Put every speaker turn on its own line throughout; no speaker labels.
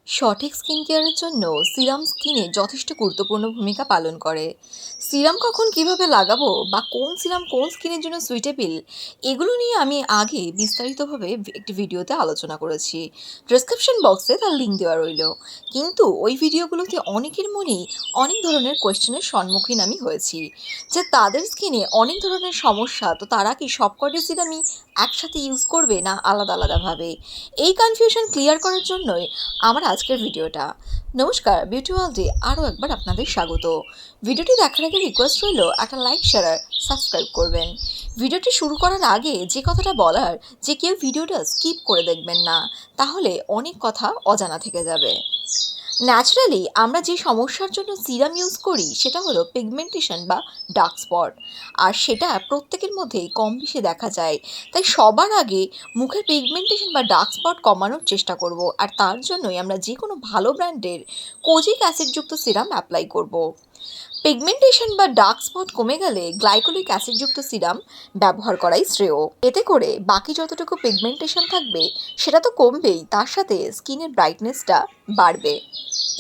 সঠিক স্কিন কেয়ারের জন্য সিরাম স্কিনে যথেষ্ট গুরুত্বপূর্ণ ভূমিকা পালন করে। সিরাম কখন কিভাবে লাগাবো বা কোন সিরাম কোন স্কিনের জন্য সুইটেবল, এগুলো নিয়ে আমি আগে বিস্তারিতভাবে একটি ভিডিওতে আলোচনা করেছি। ডেসক্রিপশন বক্সে তার লিঙ্ক দেওয়া রইল। কিন্তু ওই ভিডিওগুলোতে অনেকের মনেই অনেক ধরনের কোয়েশ্চেনের সম্মুখীন আমি হয়েছি, যে তাদের স্কিনে অনেক ধরনের সমস্যা, তো তারা কি সবকটি সিরামই একসাথে ইউজ করবে না আলাদা আলাদাভাবে। এই কনফিউশন ক্লিয়ার করার জন্যই আমার আজকের ভিডিওটা। নমস্কার, বিউটি ওয়ার্ল্ডে আরও একবার আপনাদের স্বাগত। ভিডিওটি দেখার আগে রিকোয়েস্ট রইল একটা লাইক, শেয়ার আর সাবস্ক্রাইব করবেন। ভিডিওটি শুরু করার আগে যে কথাটা বলার, যে কেউ ভিডিওটা স্কিপ করে দেখবেন না, তাহলে অনেক কথা অজানা থেকে যাবে। ন্যাচারালি আমরা যে সমস্যার জন্য সিরাম ইউজ করি সেটা হলো পিগমেন্টেশন বা ডার্ক স্পট, আর সেটা প্রত্যেকের মধ্যেই কম বেশি দেখা যায়। তাই সবার আগে মুখের পিগমেন্টেশন বা ডার্ক স্পট কমানোর চেষ্টা করব, আর তার জন্যই আমরা যে কোনো ভালো ব্র্যান্ডের কোজিক অ্যাসিডযুক্ত সিরাম অ্যাপ্লাই করব। পিগমেন্টেশন বা ডার্ক স্পট কমে গেলে গ্লাইকোলিক অ্যাসিডযুক্ত সিরাম ব্যবহার করাই শ্রেয়। এতে করে বাকি যতটুকু পিগমেন্টেশন থাকবে সেটা তো কমবেই, তার সাথে স্কিনের ব্রাইটনেসটা বাড়বে।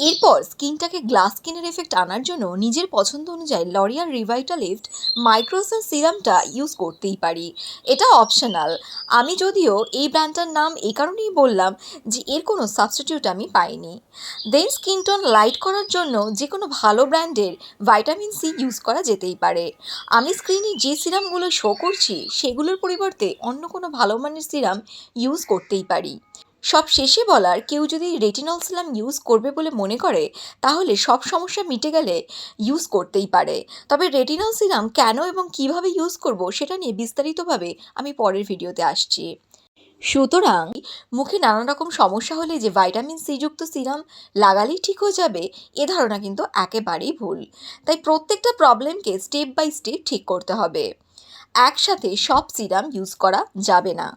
এরপর স্কিনটাকে গ্লাস স্কিনের এফেক্ট আনার জন্য নিজের পছন্দ অনুযায়ী লরিয়াল রিভাইটালিফট মাইক্রোসেন সিরামটা ইউজ করতেই পারি। এটা অপশনাল। আমি যদিও এই ব্র্যান্ডটার নাম এই কারণেই বললাম যে এর কোনো সাবস্টিটিউট আমি পাইনি। দেন স্কিন টোন লাইট করার জন্য যে কোনো ভালো ব্র্যান্ডের ভাইটামিন সি ইউজ করা যেতেই পারে। আমি স্ক্রিনে যে সিরামগুলো শো করছি সেগুলোর পরিবর্তে অন্য কোনো ভালো মানের সিরাম ইউজ করতেই পারি। সব শেষে বলার, কেউ যদি রেটিনল সিরাম ইউজ করবে বলে মনে করে তাহলে সব সমস্যা মিটে গেলে ইউজ করতেই পারে। তবে রেটিনল সিরাম কেন এবং কিভাবে ইউজ করব সেটা নিয়ে বিস্তারিতভাবে আমি পরের ভিডিওতে আসছি। সুতরাং মুখে নানা রকম সমস্যা হলে যে ভাইটামিন সি যুক্ত সিরাম লাগালেই ঠিক হয়ে যাবে, এ ধারণা কিন্তু একেবারেই ভুল। তাই প্রত্যেকটা প্রবলেমকে স্টেপ বাই স্টেপ ঠিক করতে হবে। একসাথে সব সিরাম ইউজ করা যাবে না।